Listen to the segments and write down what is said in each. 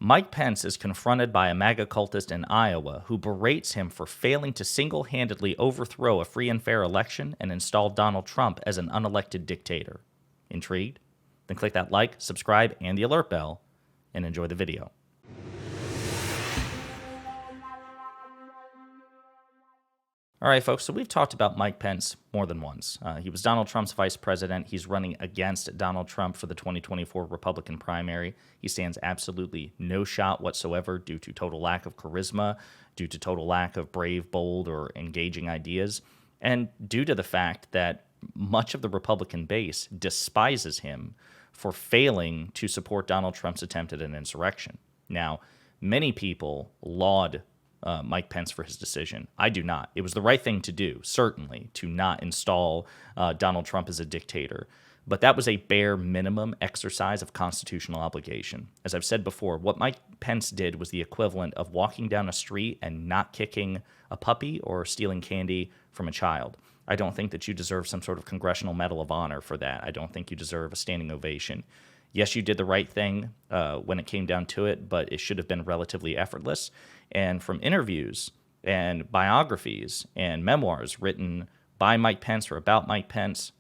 Mike Pence is confronted by a MAGA cultist in Iowa who berates him for failing to single-handedly overthrow a free and fair election and install Donald Trump as an unelected dictator. Intrigued? Then click that like, subscribe, and the alert bell, and enjoy the video. All right, folks, so we've talked about Mike Pence more than once. He was Donald Trump's vice president. He's running against Donald Trump for the 2024 Republican primary. He stands absolutely no shot whatsoever due to total lack of charisma, due to total lack of brave, bold, or engaging ideas, and due to the fact that much of the Republican base despises him for failing to support Donald Trump's attempt at an insurrection. Now, many people laud Mike Pence for his decision. I do not. It was the right thing to do, certainly, to not install Donald Trump as a dictator. But that was a bare minimum exercise of constitutional obligation. As I've said before, what Mike Pence did was the equivalent of walking down a street and not kicking a puppy or stealing candy from a child. I don't think that you deserve some sort of Congressional Medal of Honor for that. I don't think you deserve a standing ovation. Yes, you did the right thing when it came down to it, but it should have been relatively effortless. And from interviews and biographies and memoirs written by Mike Pence or about Mike Pence,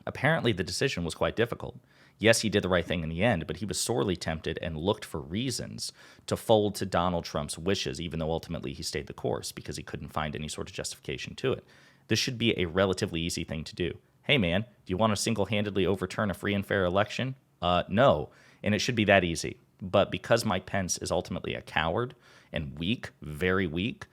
apparently the decision was quite difficult. Yes, he did the right thing in the end, but he was sorely tempted and looked for reasons to fold to Donald Trump's wishes, even though ultimately he stayed the course because he couldn't find any sort of justification to it. This should be a relatively easy thing to do. Hey, man, do you want to single-handedly overturn a free and fair election? No, and it should be that easy. But because Mike Pence is ultimately a coward and weak, very weak,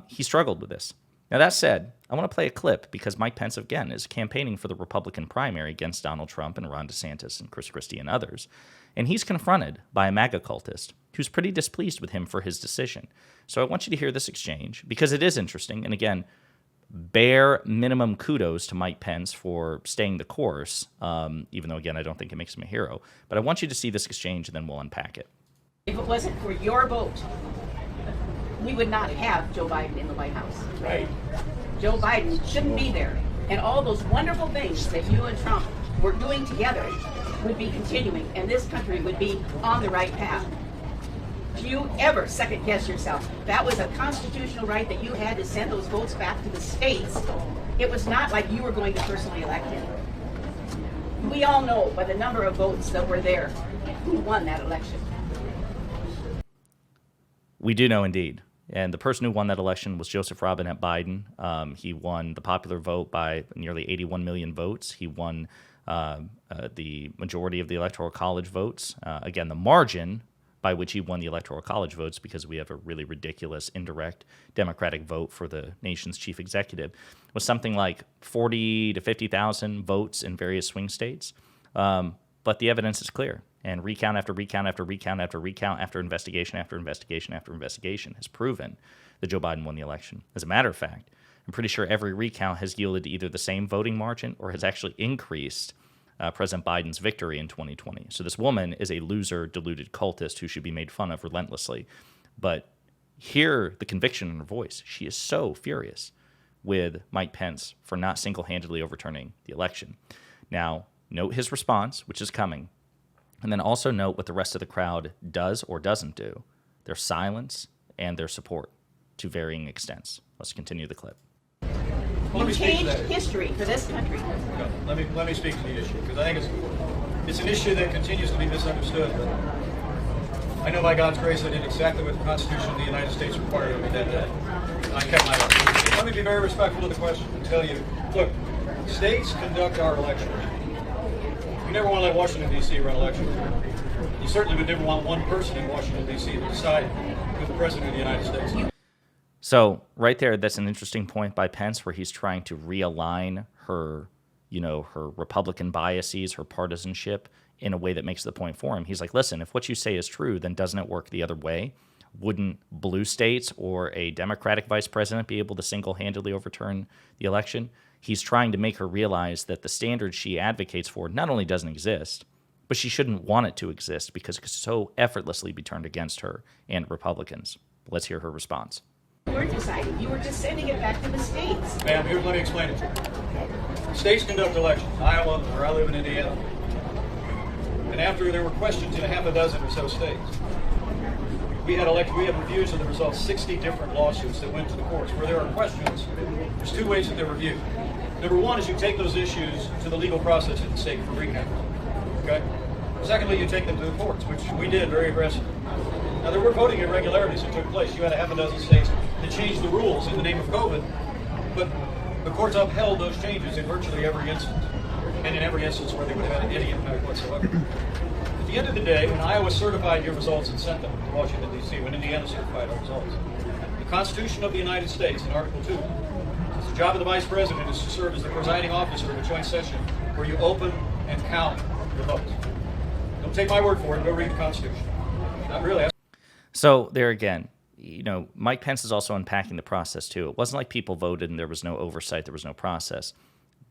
he struggled with this. Now, that said, I want to play a clip because Mike Pence, again, is campaigning for the Republican primary against Donald Trump and Ron DeSantis and Chris Christie and others. And he's confronted by a MAGA cultist who's pretty displeased with him for his decision. So I want you to hear this exchange because it is interesting. And again, bare minimum kudos to Mike Pence for staying the course, even though, again, I don't think it makes him a hero. But I want you to see this exchange, and then we'll unpack it. If it wasn't for your vote, we would not have Joe Biden in the White House. Right. Joe Biden shouldn't be there. And all those wonderful things that you and Trump were doing together would be continuing, and this country would be on the right path. Do you ever second guess yourself? That was a constitutional right that you had to send those votes back to the states. It was not like you were going to personally elect him. We all know by the number of votes that were there who won that election. We do know indeed. And the person who won that election was Joseph Robinette Biden. He won the popular vote by nearly 81 million votes. He won the majority of the Electoral College votes. Again, the margin by which he won the Electoral College votes, because we have a really ridiculous indirect Democratic vote for the nation's chief executive, was something like 40 to 50,000 votes in various swing states. But the evidence is clear. And recount after recount after recount after recount after investigation after investigation after investigation has proven that Joe Biden won the election. As a matter of fact, I'm pretty sure every recount has yielded either the same voting margin or has actually increased President Biden's victory in 2020. So this woman is a loser, deluded cultist who should be made fun of relentlessly. But hear the conviction in her voice. She is so furious with Mike Pence for not single-handedly overturning the election. Now, note his response, which is coming. And then also note what the rest of the crowd does or doesn't do. Their silence and their support to varying extents. Let's continue the clip. You changed history for this country. No, let me speak to the issue, because I think it's an issue that continues to be misunderstood. But I know by God's grace I did exactly what the Constitution of the United States required of me that day. I kept my oath. Let me be very respectful of the question and tell you, look, states conduct our elections. You never want to let Washington, D.C. run elections. You certainly would never want one person in Washington, D.C. to decide who the President of the United States is. So right there, that's an interesting point by Pence where he's trying to realign her, her Republican biases, her partisanship in a way that makes the point for him. He's like, listen, if what you say is true, then doesn't it work the other way? Wouldn't blue states or a Democratic vice president be able to single-handedly overturn the election? He's trying to make her realize that the standard she advocates for not only doesn't exist, but she shouldn't want it to exist because it could so effortlessly be turned against her and Republicans. Let's hear her response. You weren't deciding. You were just sending it back to the states. Ma'am, here, let me explain it to you. States conduct elections. Iowa, where I live in Indiana. And after there were questions in a half a dozen or so states, we had reviews of the results, 60 different lawsuits that went to the courts where there are questions. There's two ways that they're reviewed. Number one is you take those issues to the legal process in the state for recount. Okay? Secondly, you take them to the courts, which we did very aggressively. Now, there were voting irregularities that took place. You had a half a dozen states that changed the rules in the name of COVID, but the courts upheld those changes in virtually every instance, and in every instance where they would have had any impact whatsoever. At the end of the day, when Iowa certified your results and sent them to Washington, D.C., when Indiana certified our results, the Constitution of the United States, in Article 2, says the job of the Vice President is to serve as the presiding officer of a joint session where you open and count the votes. Don't take my word for it. Go read the Constitution. Not really. So there again, Mike Pence is also unpacking the process too. It wasn't like people voted and there was no oversight, there was no process.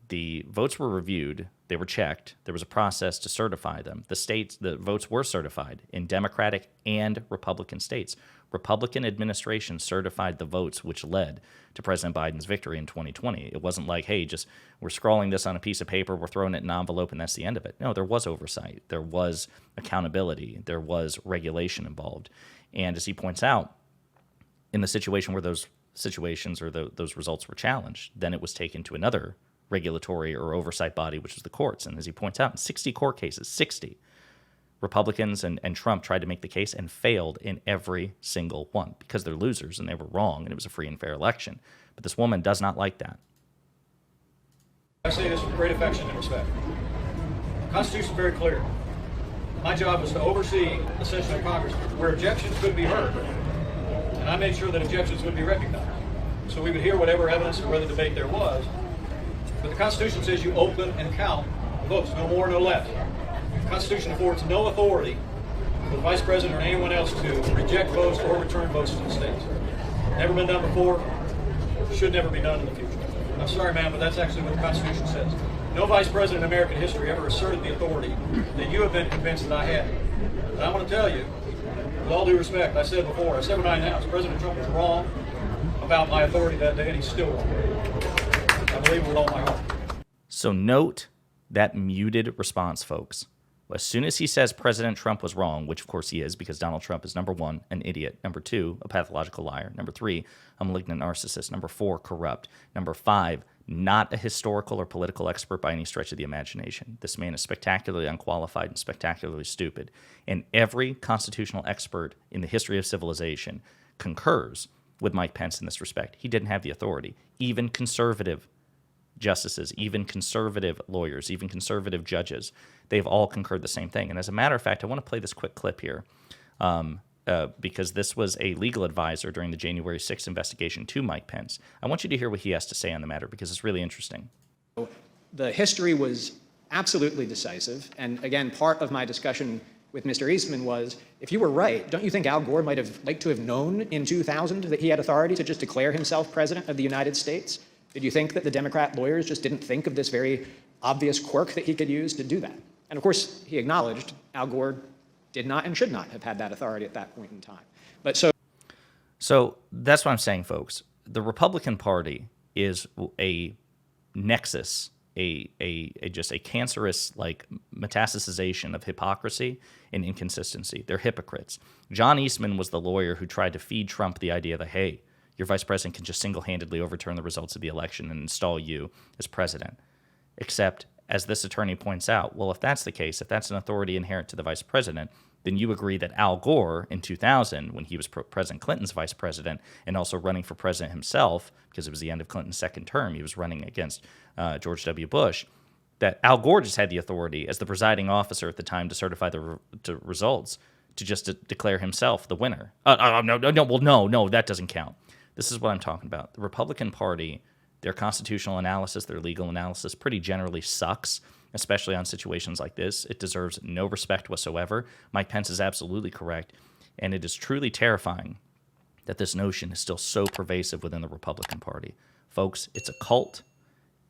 The votes were reviewed, they were checked, there was a process to certify them. The votes were certified in Democratic and Republican states. Republican administrations certified the votes which led to President Biden's victory in 2020. It wasn't like, hey, just we're scrawling this on a piece of paper, we're throwing it in an envelope, and that's the end of it. No, there was oversight, there was accountability, there was regulation involved. And as he points out, in the situation where those situations or those results were challenged, then it was taken to another regulatory or oversight body, which is the courts. And as he points out, in 60 court cases, 60, Republicans and Trump tried to make the case and failed in every single one because they're losers and they were wrong and it was a free and fair election. But this woman does not like that. I say this with great affection and respect. The Constitution is very clear. My job was to oversee the session of Congress where objections could be heard. And I made sure that objections would be recognized. So we would hear whatever evidence or whatever debate there was. But the Constitution says you open and count the votes, no more, no less. The Constitution affords no authority for the Vice President or anyone else to reject votes or return votes to the states. Never been done before, should never be done in the future. I'm sorry, ma'am, but that's actually what the Constitution says. No Vice President in American history ever asserted the authority that you have been convinced that I had. And I want to tell you, with all due respect, I said before, I said when I announced, President Trump was wrong about my authority that day, and he's still wrong. I believe with all my heart. So note that muted response, folks. As soon as he says President Trump was wrong, which of course he is because Donald Trump is number one, an idiot. Number two, a pathological liar. Number three, a malignant narcissist. Number four, corrupt. Number five, not a historical or political expert by any stretch of the imagination. This man is spectacularly unqualified and spectacularly stupid. And every constitutional expert in the history of civilization concurs with Mike Pence in this respect. He didn't have the authority. Even conservative justices, even conservative lawyers, even conservative judges, they've all concurred the same thing. And as a matter of fact, I want to play this quick clip here because this was a legal advisor during the January 6th investigation to Mike Pence. I want you to hear what he has to say on the matter because it's really interesting. The history was absolutely decisive. And again, part of my discussion with Mr. Eastman was, if you were right, don't you think Al Gore might have liked to have known in 2000 that he had authority to just declare himself president of the United States? Did you think that the Democrat lawyers just didn't think of this very obvious quirk that he could use to do that? And of course, he acknowledged Al Gore did not and should not have had that authority at that point in time. But So that's what I'm saying, folks. The Republican Party is a nexus, just a cancerous metastasization of hypocrisy and inconsistency. They're hypocrites. John Eastman was the lawyer who tried to feed Trump the idea that, hey, your vice president can just single-handedly overturn the results of the election and install you as president. Except, as this attorney points out, well, if that's the case, if that's an authority inherent to the vice president, then you agree that Al Gore in 2000, when he was President Clinton's vice president and also running for president himself, because it was the end of Clinton's second term, he was running against George W. Bush, that Al Gore just had the authority as the presiding officer at the time to certify the results to just declare himself the winner. No, that doesn't count. This is what I'm talking about. The Republican Party, their constitutional analysis, their legal analysis pretty generally sucks, especially on situations like this. It deserves no respect whatsoever. Mike Pence is absolutely correct, and it is truly terrifying that this notion is still so pervasive within the Republican Party. Folks, it's a cult,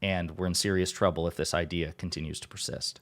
and we're in serious trouble if this idea continues to persist.